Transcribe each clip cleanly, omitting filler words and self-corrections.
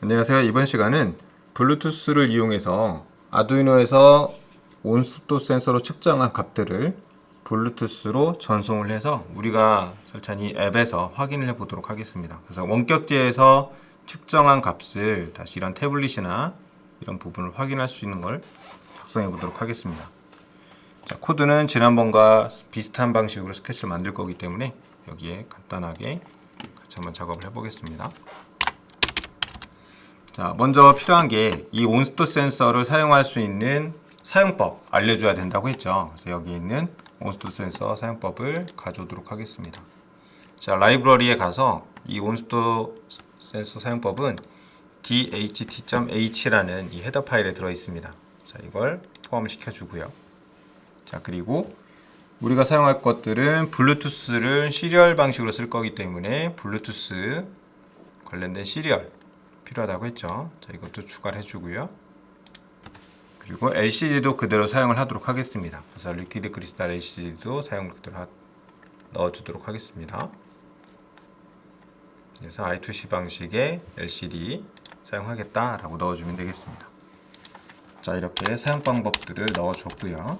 안녕하세요. 이번 시간은 블루투스를 이용해서 아두이노에서 온습도 센서로 측정한 값들을 블루투스로 전송을 해서 우리가 설찬 이 앱에서 확인을 해 보도록 하겠습니다. 그래서 원격지에서 측정한 값을 다시 이런 태블릿이나 이런 부분을 확인할 수 있는 걸 작성해 보도록 하겠습니다. 자, 코드는 지난번과 비슷한 방식으로 스케치를 만들 거기 때문에 여기에 간단하게 같이 한번 작업을 해 보겠습니다. 자, 먼저 필요한 게 이 온습도 센서를 사용할 수 있는 사용법 알려줘야 된다고 했죠. 그래서 여기 있는 온습도 센서 사용법을 가져오도록 하겠습니다. 자, 라이브러리에 가서 이 온습도 센서 사용법은 dht.h라는 이 헤더 파일에 들어 있습니다. 자, 이걸 포함을 시켜주고요. 자, 그리고 우리가 사용할 것들은 블루투스를 시리얼 방식으로 쓸 거기 때문에 블루투스 관련된 시리얼 필요하다고 했죠. 자, 이것도 추가를 해주고요. 그리고 LCD도 그대로 사용을 하도록 하겠습니다. 그래서 리퀴드 크리스탈 LCD도 사용을 그대로 넣어주도록 하겠습니다. 그래서 I2C 방식의 LCD 사용하겠다라고 넣어주면 되겠습니다. 자, 이렇게 사용 방법들을 넣어줬고요.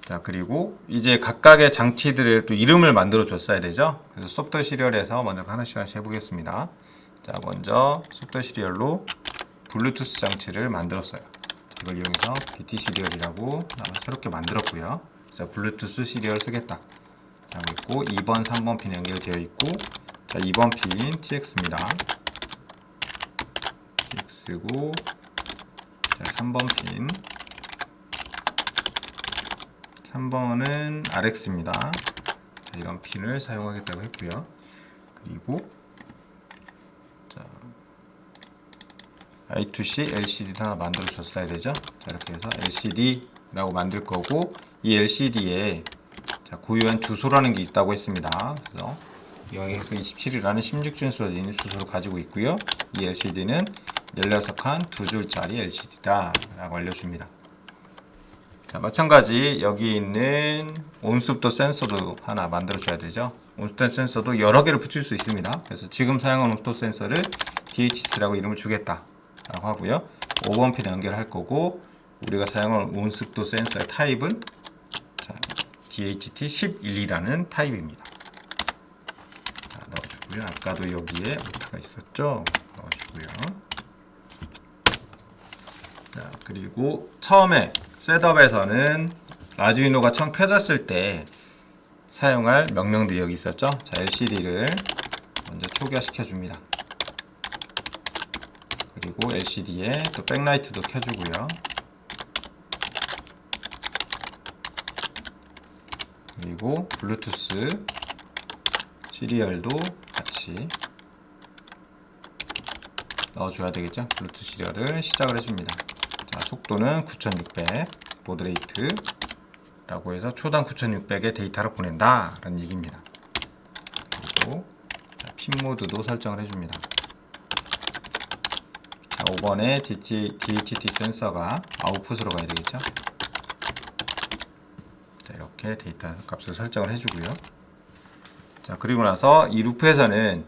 자, 그리고 이제 각각의 장치들의 또 이름을 만들어 줬어야 되죠. 그래서 소프트웨어 시리얼에서 먼저 하나씩 해보겠습니다. 자, 먼저 소프트웨어 시리얼로 블루투스 장치를 만들었어요. 이걸 이용해서 BT 시리얼이라고 새롭게 만들었고요. 그래서 블루투스 시리얼 쓰겠다 라고 있고 2번, 3번 핀 연결되어 있고, 자, 2번 핀 TX입니다. TX고, 자, 3번 핀 3번은 RX입니다. 자, 이런 핀을 사용하겠다고 했고요. 그리고 I2C LCD도 하나 만들어 줬어야 되죠. 자, 이렇게 해서 LCD라고 만들 거고, 이 LCD에 자, 고유한 주소라는 게 있다고 했습니다. 그래서 0x27이라는 16진수로 되어 있는 주소를 가지고 있고요. 이 LCD는 16칸 2줄짜리 LCD다 라고 알려줍니다. 자, 마찬가지 여기 있는 온습도 센서도 하나 만들어 줘야 되죠. 온습도 센서도 여러 개를 붙일 수 있습니다. 그래서 지금 사용한 온습도 센서를 DHT라고 이름을 주겠다 라고 하고요. 5번 핀 연결할 거고, 우리가 사용한 온습도 센서의 타입은 자, DHT11이라는 타입입니다. 자, 넣어주고요. 아까도 여기에 오타가 있었죠. 넣어주고요. 자, 그리고 처음에 셋업에서는 아두이노가 처음 켜졌을 때 사용할 명령들이 여기 있었죠. 자, LCD를 먼저 초기화시켜 줍니다. 그리고 LCD에 또 백라이트도 켜주고요. 그리고 블루투스 시리얼도 같이 넣어줘야 되겠죠. 블루투스 시리얼을 시작을 해줍니다. 자, 속도는 9600 보드레이트 라고 해서 초당 9600의 데이터를 보낸다 라는 얘기입니다. 그리고 핀 모드도 설정을 해줍니다. 자, 5번에 DHT 센서가 아웃풋으로 가야 되겠죠. 자, 이렇게 데이터 값을 설정을 해주고요. 자, 그리고 나서 이 루프에서는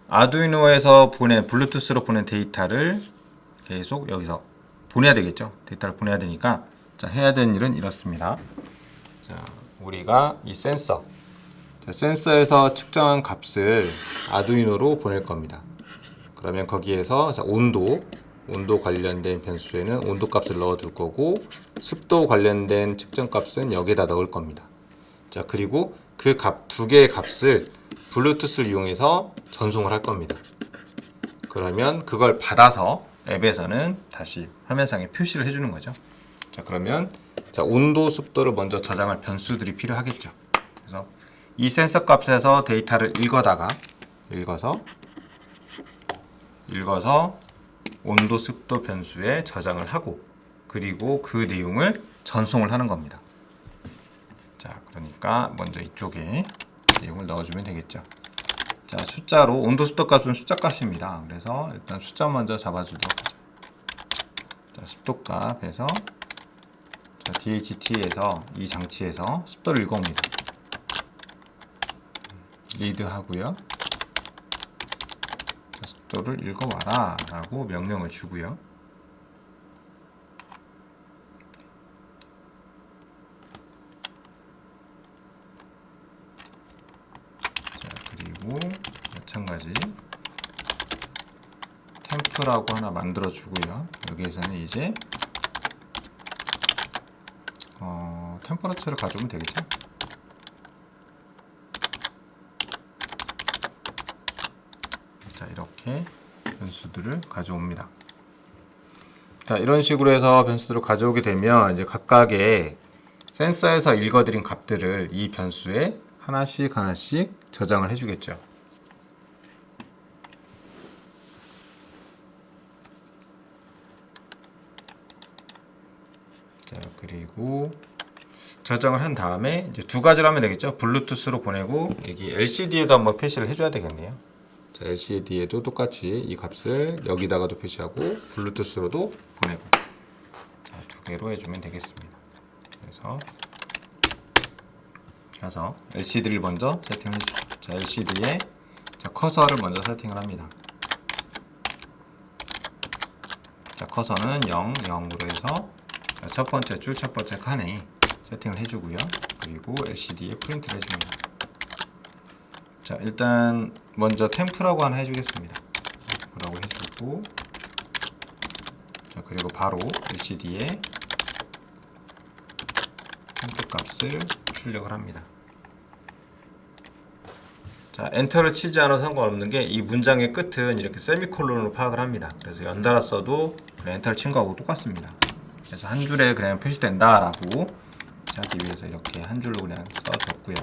아두이노에서 블루투스로 보낸 데이터를 계속 여기서 보내야 되겠죠. 데이터를 보내야 되니까, 자, 해야 되는 일은 이렇습니다. 자, 우리가 이 센서, 자, 센서에서 측정한 값을 아두이노로 보낼 겁니다. 그러면 거기에서 자, 온도 관련된 변수에는 온도 값을 넣어 둘 거고, 습도 관련된 측정 값은 여기에다 넣을 겁니다. 자, 그리고 그 두 개의 값을 블루투스를 이용해서 전송을 할 겁니다. 그러면 그걸 받아서 앱에서는 다시 화면상에 표시를 해주는 거죠. 자, 그러면 자, 온도, 습도를 먼저 저장할 변수들이 필요하겠죠. 그래서 이 센서 값에서 데이터를 읽어서 온도, 습도 변수에 저장을 하고, 그리고 그 내용을 전송을 하는 겁니다. 자, 그러니까 먼저 이쪽에 내용을 넣어주면 되겠죠. 자, 숫자로 온도, 습도 값은 숫자 값입니다. 그래서 일단 숫자 먼저 잡아주도록 하죠. 자, 습도 값에서 자, DHT에서 이 장치에서 습도를 읽어옵니다. 리드 하고요. 습도를 읽어와라 라고 명령을 주고요. 자, 그리고 마찬가지 템프라고 하나 만들어 주고요. 여기에서는 이제 템퍼러처를 가져오면 되겠죠. 자, 이렇게 변수들을 가져옵니다. 자, 이런 식으로 해서 변수들을 가져오게 되면 이제 각각의 센서에서 읽어드린 값들을 이 변수에 하나씩 저장을 해주겠죠. 자, 그리고 저장을 한 다음에 이제 두 가지로 하면 되겠죠. 블루투스로 보내고 여기 LCD에도 한번 표시를 해줘야 되겠네요. 자, LCD에도 똑같이 이 값을 여기다가도 표시하고 블루투스로도 보내고, 자, 두 개로 해주면 되겠습니다. 그래서 LCD를 먼저 세팅을 해주죠. 자, LCD에 커서를 먼저 세팅을 합니다. 자, 커서는 0, 0으로 해서 첫 번째 줄, 첫 번째 칸에 세팅을 해주고요. 그리고 LCD에 프린트를 해줍니다. 자, 일단 먼저 템프라고 하나 해주겠습니다. 템프라고 해주고, 자, 그리고 바로 LCD에 템프 값을 출력을 합니다. 자, 엔터를 치지 않아도 상관없는 게 이 문장의 끝은 이렇게 세미콜론으로 파악을 합니다. 그래서 연달아 써도 그냥 엔터를 친 거하고 똑같습니다. 그래서 한 줄에 그냥 표시된다라고 하기 위해서 이렇게 한 줄로 그냥 써줬고요.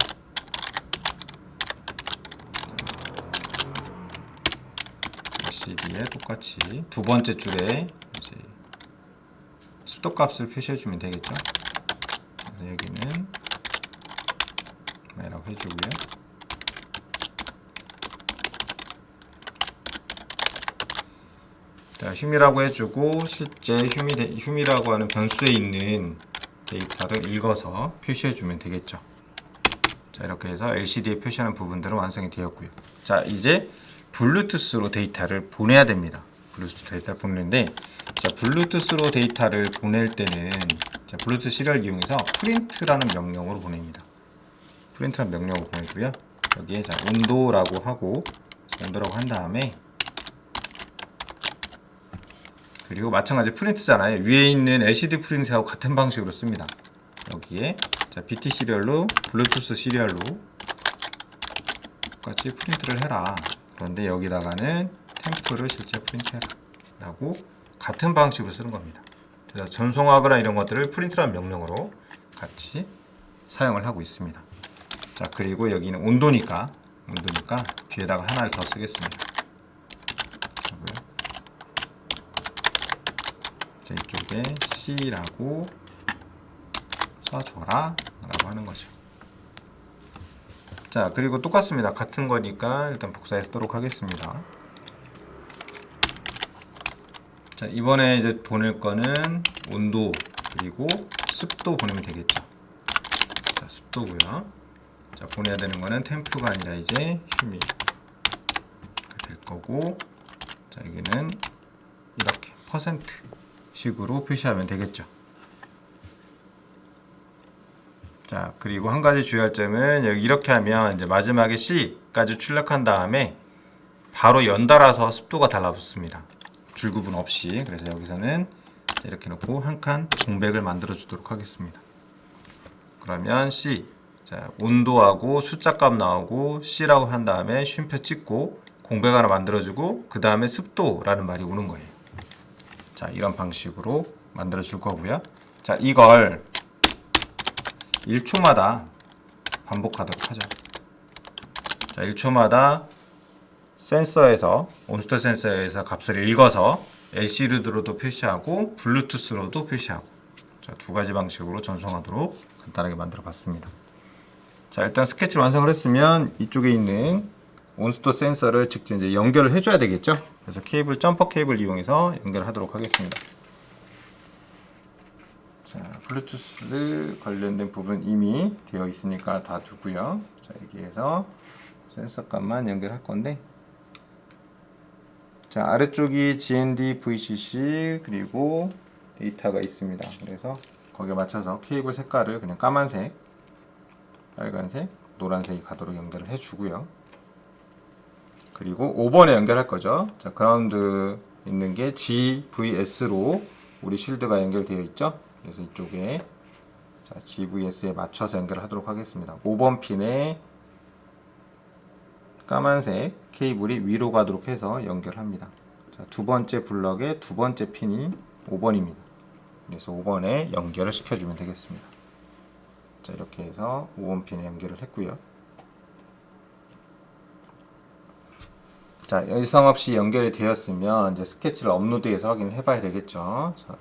LCD에 똑같이 두 번째 줄에 이제 습도 값을 표시해주면 되겠죠. 그래서 여기는 라고 해주고요. 자, 휴미라고 해주고 실제 휴미라고 하는 변수에 있는 데이터를 읽어서 표시해주면 되겠죠. 자, 이렇게 해서 LCD에 표시하는 부분들은 완성이 되었고요. 자, 이제 블루투스로 데이터를 보내야 됩니다. 블루투스 데이터를 보내는데, 자, 블루투스로 데이터를 보낼 때는 자, 블루투스 시리얼 이용해서 프린트라는 명령으로 보냅니다. 프린트라는 명령으로 보내고요. 여기에 자, 온도라고 하고 온도라고 한 다음에, 그리고 마찬가지 프린트잖아요. 위에 있는 LCD 프린트하고 같은 방식으로 씁니다. 여기에 자, BT 시리얼로 블루투스 시리얼로 똑같이 프린트를 해라. 그런데 여기다가는 템프를 실제 프린트해라 라고 같은 방식으로 쓰는 겁니다. 그래서 전송하거나 이런 것들을 프린트라는 명령으로 같이 사용을 하고 있습니다. 자, 그리고 여기는 온도니까 뒤에다가 하나를 더 쓰겠습니다. 자, 이쪽에 C라고 써줘라 라고 하는 거죠. 자, 그리고 똑같습니다. 같은 거니까 일단 복사해 쓰도록 하겠습니다. 자, 이번에 이제 보낼 거는 온도 그리고 습도 보내면 되겠죠. 자, 습도고요. 자, 보내야 되는 거는 템프가 아니라 이제 휴미가 될 거고, 자, 여기는 이렇게 퍼센트 식으로 표시하면 되겠죠. 자, 그리고 한 가지 주의할 점은 여기 이렇게 하면 이제 마지막에 C까지 출력한 다음에 바로 연달아서 습도가 달라붙습니다. 줄구분 없이. 그래서 여기서는 이렇게 놓고 한 칸 공백을 만들어 주도록 하겠습니다. 그러면 C, 자, 온도하고 숫자값 나오고 C라고 한 다음에 쉼표 찍고 공백 하나 만들어주고 그 다음에 습도라는 말이 오는 거예요. 자, 이런 방식으로 만들어 줄 거고요. 자, 이걸 1초마다 반복하도록 하죠. 자, 1초마다 센서에서 온스터 센서에서 값을 읽어서 LCD로도 표시하고 블루투스로도 표시하고, 자, 두 가지 방식으로 전송하도록 간단하게 만들어 봤습니다. 자, 일단 스케치를 완성을 했으면 이쪽에 있는 온스토 센서를 직접 이제 연결을 해줘야 되겠죠. 그래서 케이블, 점퍼 케이블 이용해서 연결하도록 하겠습니다. 자, 블루투스 관련된 부분 이미 되어 있으니까 다 두고요. 자, 여기에서 센서 값만 연결할 건데, 자, 아래쪽이 GND VCC 그리고 데이터가 있습니다. 그래서 거기에 맞춰서 케이블 색깔을 그냥 까만색, 빨간색, 노란색이 가도록 연결을 해주고요. 그리고 5번에 연결할 거죠. 자, 그라운드 있는 게 GVS로 우리 실드가 연결되어 있죠. 그래서 이쪽에 자, GVS에 맞춰서 연결하도록 하겠습니다. 5번 핀에 까만색 케이블이 위로 가도록 해서 연결합니다. 자, 두 번째 블럭의 두 번째 핀이 5번입니다. 그래서 5번에 연결을 시켜주면 되겠습니다. 자, 이렇게 해서 5번 핀에 연결을 했고요. 자, 일상 없이 연결이 되었으면 이제 스케치를 업로드해서 확인을 해봐야 되겠죠. 자,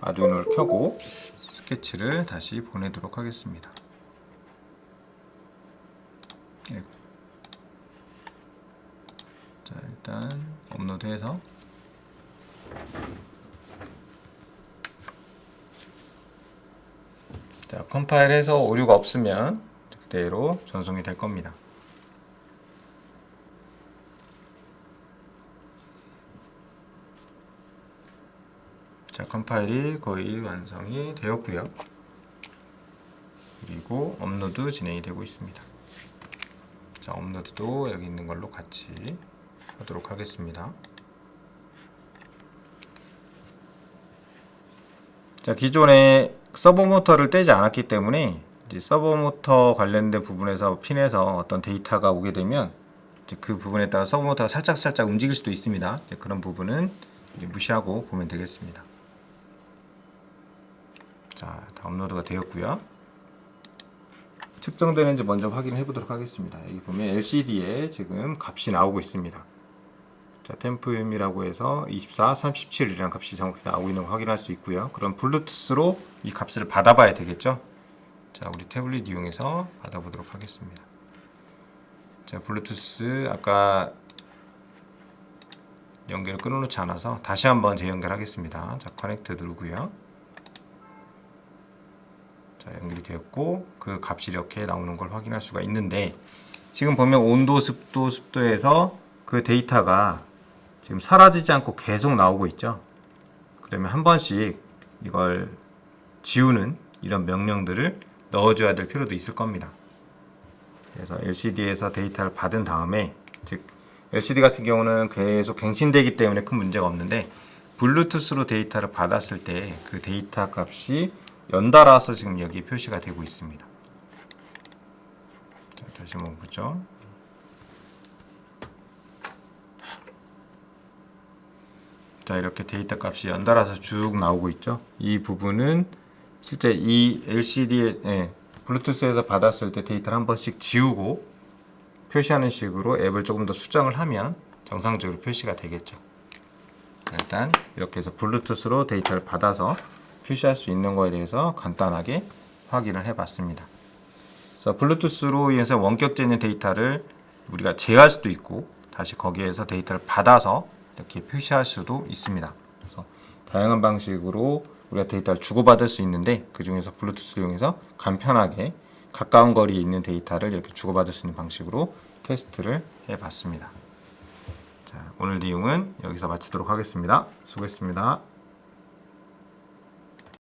아두이노를 켜고 스케치를 다시 보내도록 하겠습니다. 네. 자, 일단 업로드해서 자, 컴파일해서 오류가 없으면 그대로 전송이 될 겁니다. 자, 컴파일이 거의 완성이 되었고요. 그리고 업로드 진행이 되고 있습니다. 자, 업로드도 여기 있는 걸로 같이 하도록 하겠습니다. 자, 기존에 서버 모터를 떼지 않았기 때문에 이제 서버 모터 관련된 부분에서 핀에서 어떤 데이터가 오게 되면 이제 그 부분에 따라 서버 모터가 살짝 움직일 수도 있습니다. 그런 부분은 이제 무시하고 보면 되겠습니다. 자, 다 업로드가 되었고요. 측정되는지 먼저 확인해 보도록 하겠습니다. 여기 보면 LCD에 지금 값이 나오고 있습니다. 자, 템프임이라고 해서 24, 37이라는 값이 정확히 나오고 있는 걸 확인할 수 있고요. 그럼 블루투스로 이 값을 받아봐야 되겠죠. 자, 우리 태블릿 이용해서 받아보도록 하겠습니다. 자, 블루투스 아까 연결을 끊어놓지 않아서 다시 한번 재연결하겠습니다. 자, 커넥트 누르고요. 자, 연결이 되었고 그 값이 이렇게 나오는 걸 확인할 수가 있는데 지금 보면 온도, 습도, 습도에서 그 데이터가 지금 사라지지 않고 계속 나오고 있죠. 그러면 한 번씩 이걸 지우는 이런 명령들을 넣어줘야 될 필요도 있을 겁니다. 그래서 LCD에서 데이터를 받은 다음에, 즉 LCD 같은 경우는 계속 갱신되기 때문에 큰 문제가 없는데 블루투스로 데이터를 받았을 때 그 데이터 값이 연달아서 지금 여기 표시가 되고 있습니다. 자, 다시 한번 보죠. 자, 이렇게 데이터 값이 연달아서 쭉 나오고 있죠. 이 부분은 실제 이 LCD에 블루투스에서 받았을 때 데이터를 한 번씩 지우고 표시하는 식으로 앱을 조금 더 수정을 하면 정상적으로 표시가 되겠죠. 일단 이렇게 해서 블루투스로 데이터를 받아서 표시할 수 있는 거에 대해서 간단하게 확인을 해봤습니다. 그래서 블루투스로 인해서 원격적인 데이터를 우리가 제어할 수도 있고 다시 거기에서 데이터를 받아서 이렇게 표시할 수도 있습니다. 그래서 다양한 방식으로 우리가 데이터를 주고받을 수 있는데 그 중에서 블루투스를 이용해서 간편하게 가까운 거리에 있는 데이터를 이렇게 주고받을 수 있는 방식으로 테스트를 해봤습니다. 자, 오늘 내용은 여기서 마치도록 하겠습니다. 수고했습니다.